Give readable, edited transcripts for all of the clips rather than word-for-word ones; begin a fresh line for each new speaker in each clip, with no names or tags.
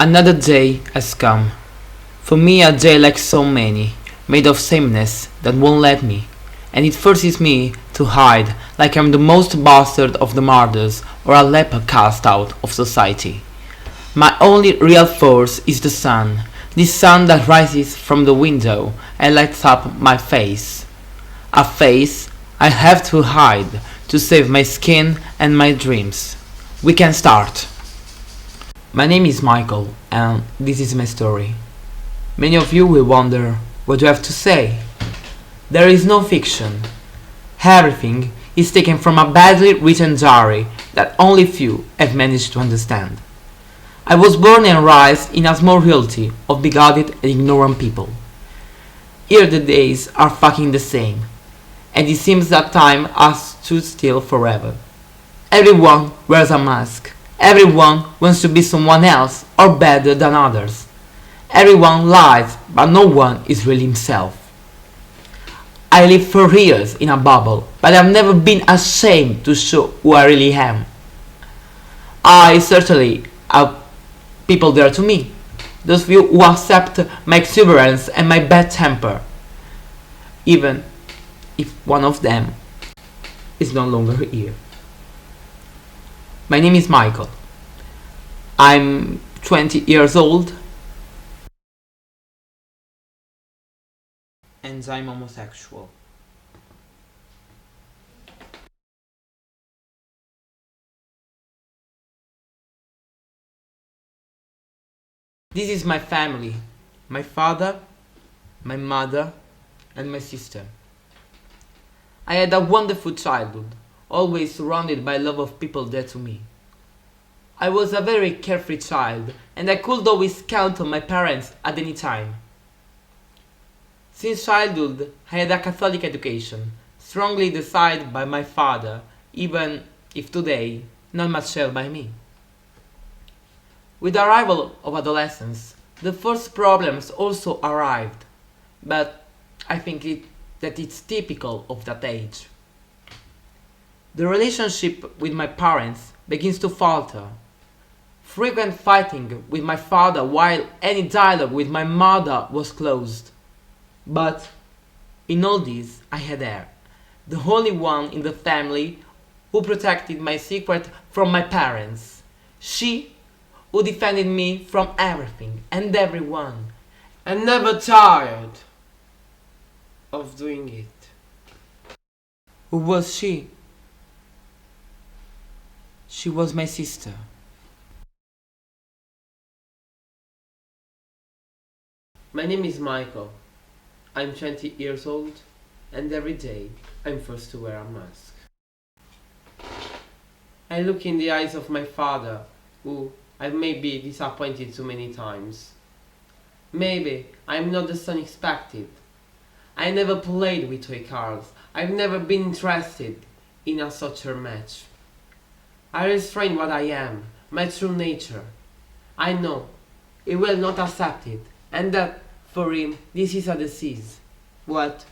Another day has come. For me, a day like so many, made of sameness that won't let me, and it forces me to hide like I'm the most bastard of the martyrs or a leper cast out of society. My only real force is the sun, this sun that rises from the window and lights up my face. A face I have to hide to save my skin and my dreams. We can start. My name is Michael, and this is my story. Many of you will wonder what you have to say. There is no fiction. Everything is taken from a badly written diary that only few have managed to understand. I was born and raised in a small reality of bigoted and ignorant people. Here the days are fucking the same, and it seems that time has stood still forever. Everyone wears a mask. Everyone wants to be someone else or better than others. Everyone lies, but no one is really himself. I lived for years in a bubble, but I've never been ashamed to show who I really am. I certainly have people there to me, those few who accept my exuberance and my bad temper, even if one of them is no longer here. My name is Michael. I'm 20 years old and I'm homosexual. This is my family, my father, my mother, and my sister. I had a wonderful childhood, always surrounded by love of people dear to me. I was a very carefree child, and I could always count on my parents at any time. Since childhood, I had a Catholic education, strongly decided by my father, even if today not much shared by me. With the arrival of adolescence, the first problems also arrived, but I think that it's typical of that age. The relationship with my parents begins to falter. Frequent fighting with my father while any dialogue with my mother was closed. But in all this I had her, the only one in the family who protected my secret from my parents. She who defended me from everything and everyone, and never tired of doing it. Who was she? She was my sister. My name is Michael. I'm 20 years old, and every day I'm forced to wear a mask. I look in the eyes of my father, who I may be disappointed too many times. Maybe I'm not the son expected. I never played with toy cars. I've never been interested in a soccer match. I restrain what I am, my true nature. I know he will not accept it, and that for him this is a disease. What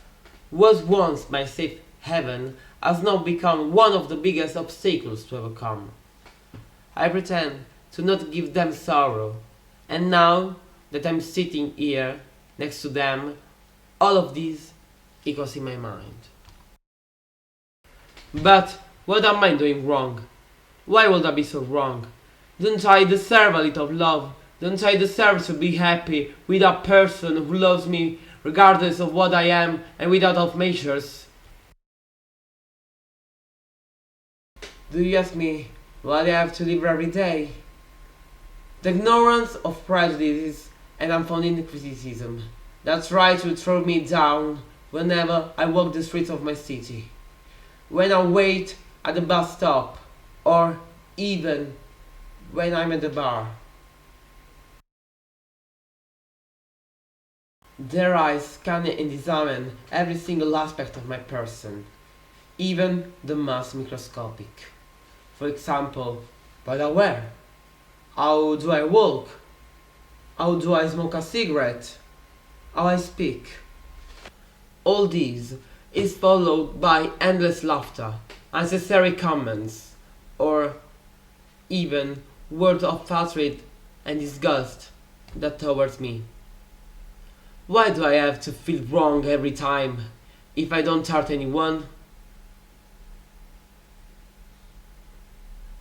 was once my safe haven has now become one of the biggest obstacles to overcome. I pretend to not give them sorrow, and now that I'm sitting here next to them, all of this echoes in my mind. But what am I doing wrong? Why would I be so wrong? Don't I deserve a little love? Don't I deserve to be happy with a person who loves me regardless of what I am and without half measures? Do you ask me why I have to live every day? The ignorance of prejudices and unfounded criticism that try to throw me down whenever I walk the streets of my city, when I wait at the bus stop, or even when I'm at the bar. Their eyes scan and examine every single aspect of my person, even the most microscopic. For example, what I wear, how do I walk, how do I smoke a cigarette, how I speak. All this is followed by endless laughter, unnecessary comments, or even words of hatred and disgust that towards me. Why do I have to feel wrong every time if I don't hurt anyone?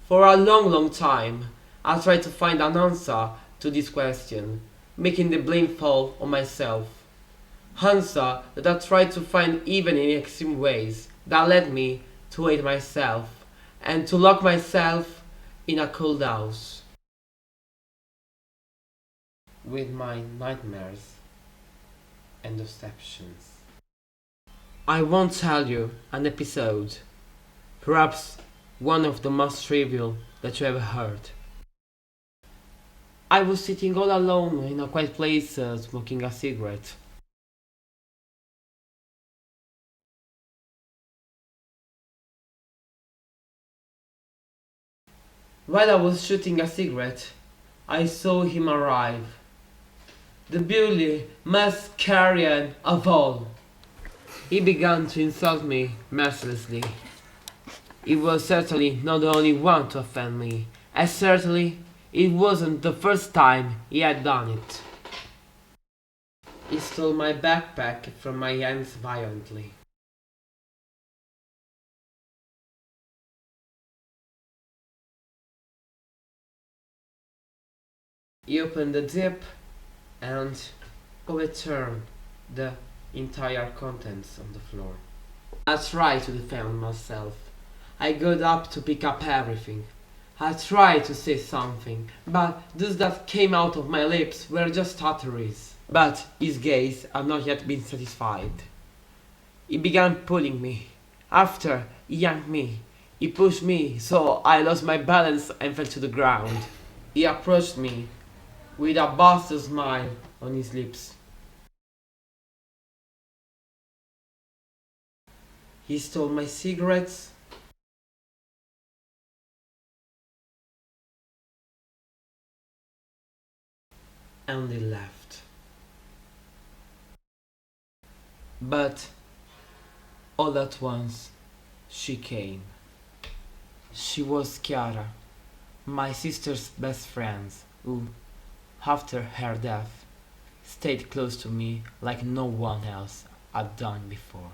For a long time, I tried to find an answer to this question, making the blame fall on myself. Answer that I tried to find even in extreme ways that led me to hate myself and to lock myself in a cold house with my nightmares and deceptions. I won't tell you an episode, perhaps one of the most trivial that you ever heard. I was sitting all alone in a quiet place smoking a cigarette. While I was shooting a cigarette, I saw him arrive. The bully, Mascarian of all. He began to insult me mercilessly. He was certainly not the only one to offend me, as certainly it wasn't the first time he had done it. He stole my backpack from my hands violently. He opened the zip and overturned the entire contents on the floor. I tried to defend myself. I got up to pick up everything. I tried to say something, but those that came out of my lips were just utteries. But his gaze had not yet been satisfied. He began pulling me. After he yanked me, he pushed me so I lost my balance and fell to the ground. He approached me with a bastard smile on his lips. He stole my cigarettes and he left. But all at once she came. She was Chiara, my sister's best friend, who, after her death, stayed close to me like no one else had done before.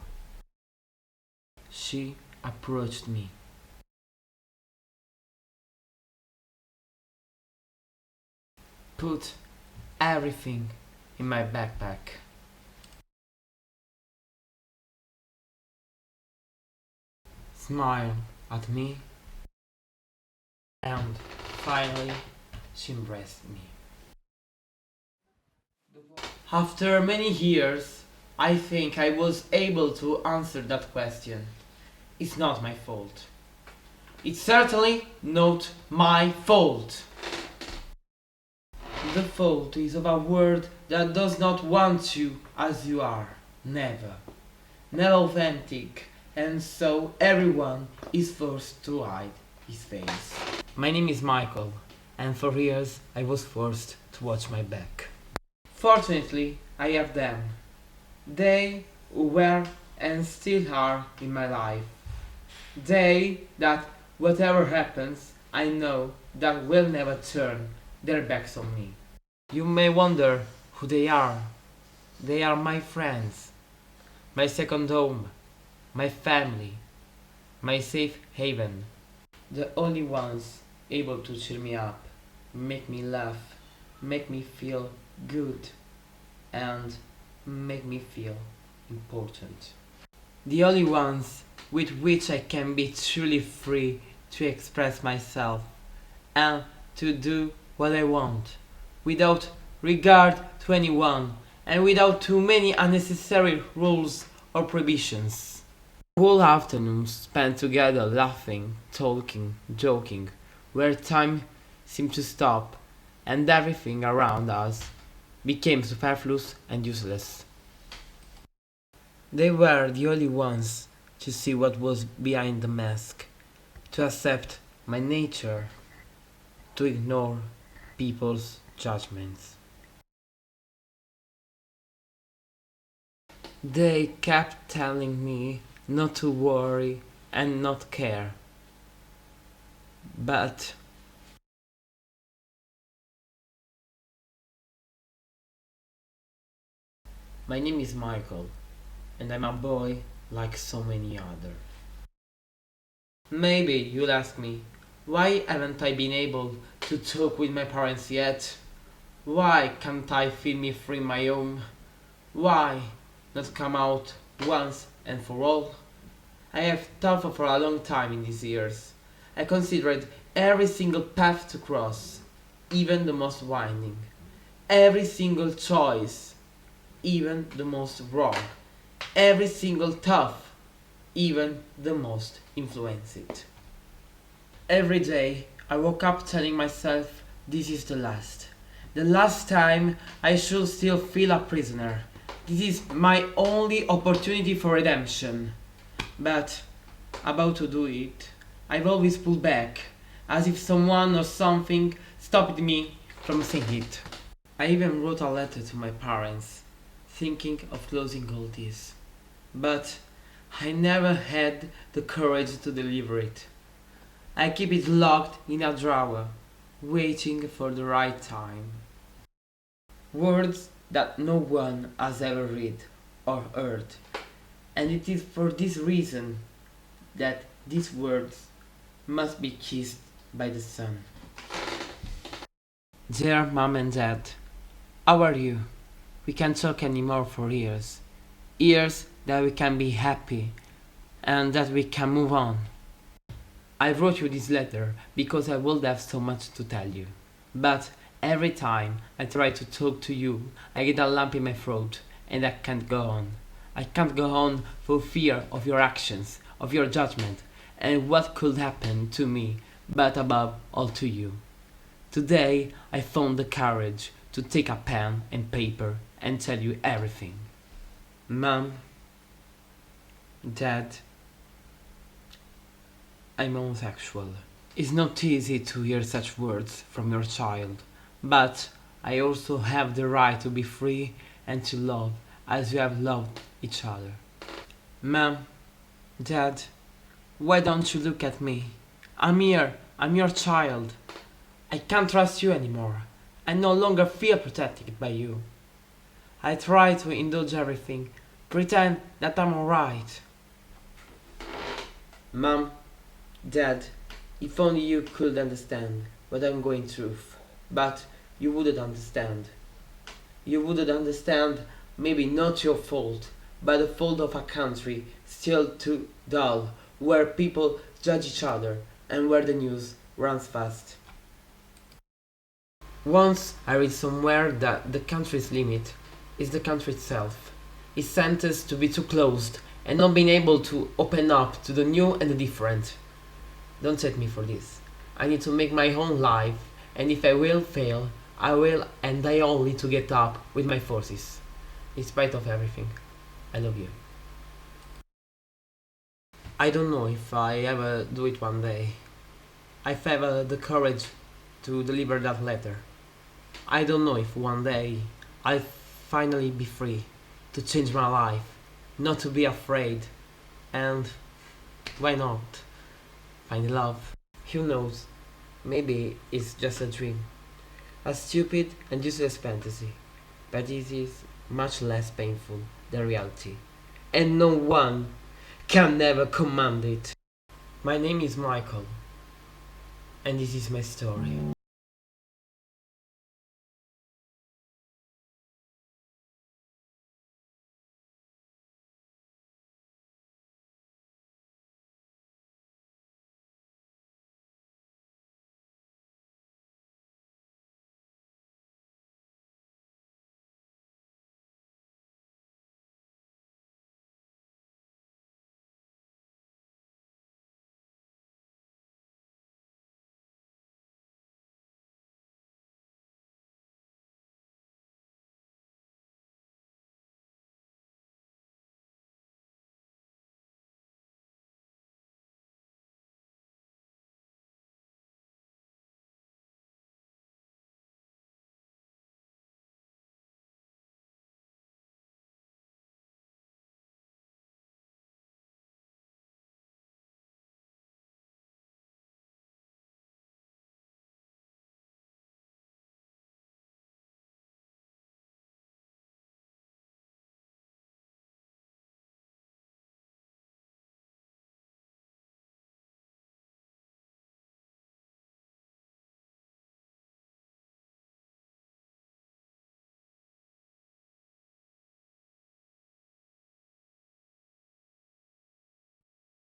She approached me. Put everything in my backpack. Smiled at me, and finally she embraced me. After many years, I think I was able to answer that question. It's not my fault. It's certainly not my fault. The fault is of a world that does not want you as you are. Never. Never authentic. And so everyone is forced to hide his face. My name is Michael, and for years I was forced to watch my back. Fortunately, I have them. They who were and still are in my life. They that, whatever happens, I know that will never turn their backs on me. You may wonder who they are. They are my friends, my second home, my family, my safe haven. The only ones able to cheer me up, make me laugh, make me feel good, and make me feel important. The only ones with which I can be truly free to express myself and to do what I want, without regard to anyone and without too many unnecessary rules or prohibitions. Whole afternoons spent together laughing, talking, joking, where time seemed to stop and everything around us became superfluous and useless. They were the only ones to see what was behind the mask, to accept my nature, to ignore people's judgments. They kept telling me not to worry and not care. But My name is Michael, and I'm a boy like so many other. Maybe you'll ask me, why haven't I been able to talk with my parents yet? Why can't I feel me free in my home? Why not come out once and for all? I have thought for a long time in these years. I considered every single path to cross, even the most winding. Every single choice, even the most wrong. Every single tough, even the most influenced. Every day I woke up telling myself this is the last. The last time I should still feel a prisoner. This is my only opportunity for redemption. But about to do it, I've always pulled back, as if someone or something stopped me from saying it. I even wrote a letter to my parents, thinking of closing all this. But I never had the courage to deliver it. I keep it locked in a drawer, waiting for the right time. Words that no one has ever read or heard. And it is for this reason that these words must be kissed by the sun. Dear Mom and Dad, how are you? We can't talk anymore for years. Years that we can be happy and that we can move on. I wrote you this letter because I would have so much to tell you. But every time I try to talk to you, I get a lump in my throat and I can't go on. I can't go on for fear of your actions, of your judgment, and what could happen to me, but above all to you. Today I found the courage to take a pen and paper and tell you everything. Mom, Dad, I'm homosexual. It's not easy to hear such words from your child, but I also have the right to be free and to love as you have loved each other. Mom, Dad, why don't you look at me? I'm here, I'm your child. I can't trust you anymore. I no longer feel protected by you. I try to indulge everything, pretend that I'm alright. Mom, Dad, if only you could understand what I'm going through. But you wouldn't understand. You wouldn't understand, maybe not your fault, but the fault of a country still too dull, where people judge each other and where the news runs fast. Once I read somewhere that the country's limit is the country itself. It's sentenced to be too closed and not being able to open up to the new and the different. Don't take me for this. I need to make my own life, and if I will fail, I will and I only to get up with my forces. In spite of everything, I love you. I don't know if I ever do it one day. If I have the courage to deliver that letter. I don't know if one day I'll finally be free to change my life, not to be afraid, and why not? Find love. Who knows? Maybe it's just a dream. A stupid and useless fantasy. But it is much less painful than reality. And no one can never command it. My name is Michael. And this is my story.